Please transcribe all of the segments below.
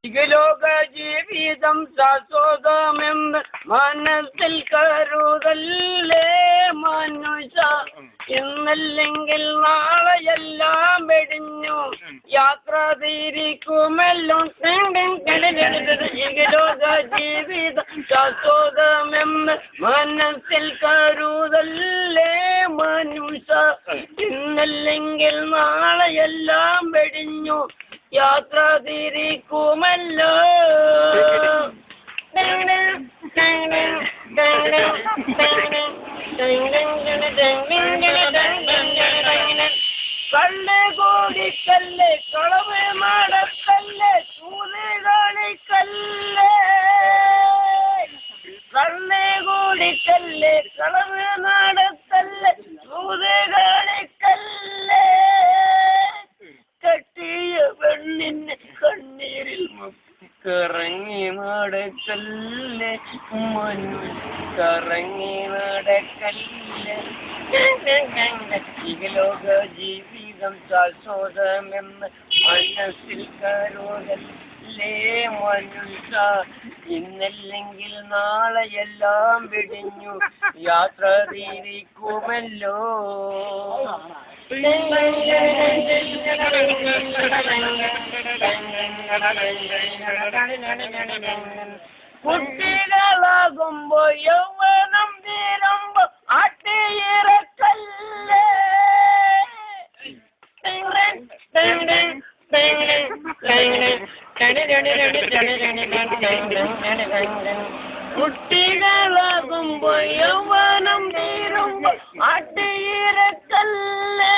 ഇഹലോക ജീവിതം ശാശ്വതമെന്ന് മനസ്സിൽ കരുതല്ലേ മനുഷ്യ. ഇന്നല്ലെങ്കിൽ നാളെയെല്ലാം വെടിഞ്ഞു യാത്ര തിരിക്കുമല്ലോ. ഇഹലോക ജീവിതം ശാശ്വതമെന്ന് മനസ്സിൽ കരുതല്ലേ മനുഷ്യ. ഇന്നല്ലെങ്കിൽ നാളെയെല്ലാം വെടിഞ്ഞു യാത്ര തിരിക്കുമല്ലോ. കള്ള് കോടിക്കല്ലേ കളവ് മാടക്കല്ലേ ചൂത് കളിക്കല്ലേ. കള്ള് കോടിക്കല്ലേ കളവ് നാടക്കല്ലേ ചൂത് കളിക്കല്ലേ. കെട്ടിയ പെണ്ണിന് കണ്ണീരിൽ കറങ്ങി നടക്കല്ലേ കറങ്ങി നടക്കല്ലേ. ഇഹലോക ജീവിതം ശാശ്വതമെന്ന് മനസ്സിൽ കരുതല്ലേ മനുഷ്യ. ഇന്നല്ലെങ്കിൽ നാളെയെല്ലാം വെടിഞ്ഞു യാത്ര തിരിക്കുമല്ലോ. കുട്ടികളാകുമ്പോ യൗവനം തീരുമ്പോ ആട്ടിയിറക്കല്ലേ. കുട്ടികളാകുമ്പോ യൗവനം തീരുമ്പോ ആട്ടിയിറക്കല്ലേ.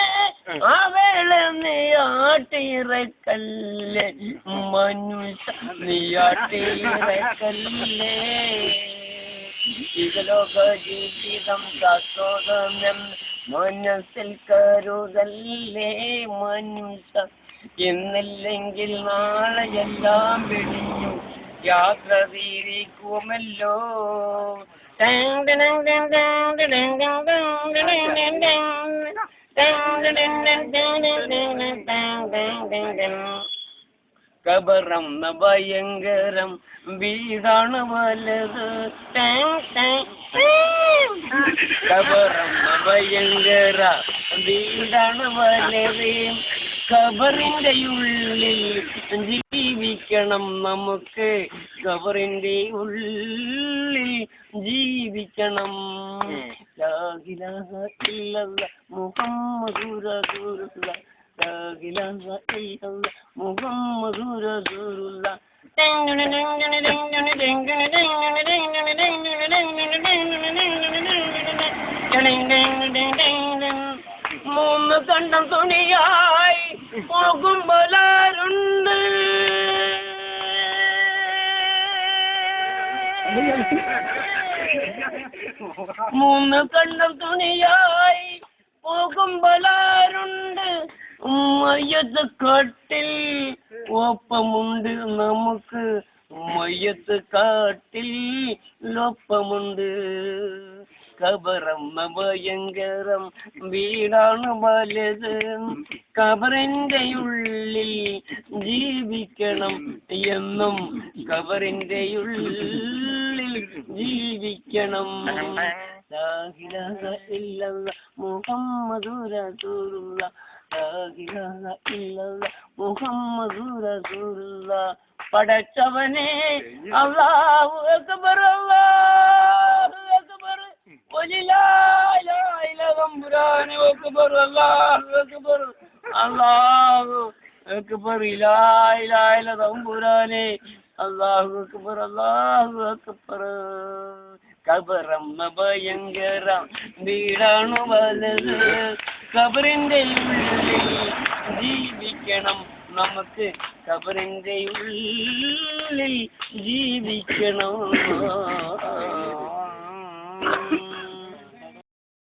അവള നീ ആട്ടിയിറക്കല്ലേ മനുഷ്യ നീ ആട്ടിയിറക്കല്ലേ. ഇഹലോക ജീവിതം ശാശ്വതമെന്ന് മനസ്സിൽ കരുതല്ലേ മനുഷ്യ. ഇന്നില്ലെങ്കിൽ നാളെയെല്ലാം വെടിഞ്ഞു യാത്ര തിരിക്കുമല്ലോ. കബറെന്ന ഭയങ്കരം വീടാണ് വലത്. കബറെന്ന ഭയങ്കര വീടാണ് വലത്. ഖബറിന്റെ ഉള്ളിൽ ജീവിക്കണം നമുക്ക്. ഖബറിന്റെ ഉള്ളിൽ ജീവിക്കണം. ലാ ഇലാഹ ഇല്ലല്ലാഹ് മുഹമ്മദുർ റസൂലുള്ളാഹ്. ലാ ഇലാഹ ഇല്ലല്ലാഹ് മുഹമ്മദുർ റസൂലുള്ളാഹ്. മൂന്ന് കണ്ടം തുണിയായി പോകുമ്പോലാരുണ്ട്. മൂന്ന് കണ്ടം തുണിയായി പോകുമ്പോലാരുണ്ട്. മയ്യത്ത് കാട്ടിൽ ഒപ്പമുണ്ട് നമുക്ക്. മയ്യത്ത് കാട്ടിൽ ഒപ്പമുണ്ട്. ഖബറെന്ന ഭയങ്കരം വീടാണ് വലുത്. ഖബറിന്റെ ഉള്ളിൽ ജീവിക്കണം എന്നും. ഖബറിന്റെ ഉള്ളിൽ ജീവിക്കണം. ലാ ഇലാഹ ഇല്ലല്ലാഹ് മുഹമ്മദുർ റസൂലുള്ളാഹ്. ലാ ഇലാഹ ഇല്ലല്ലാഹ് മുഹമ്മദുർ റസൂലുള്ളാഹ്. പടച്ചവനെ അല്ലാഹു അക്ബർ അല്ലാഹു അക്ബർ തമ്പുരാനെ അക്ബർ അല്ലാഹു അക്ബർ അല്ലാഹു അക്ബർ ലാ ഇലാഹ ഇല്ല തമ്പുരാനെ അല്ലാഹു അക്ബർ അല്ലാഹു അക്ബർ. ഖബറെന്ന ഭയങ്കര വീടാണ് വലുത്. ഖബറിന്റെ ഉള്ളിൽ ജീവിക്കണം നമുക്ക്. ഖബറിന്റെ ഉള്ളിൽ ജീവിക്കണം.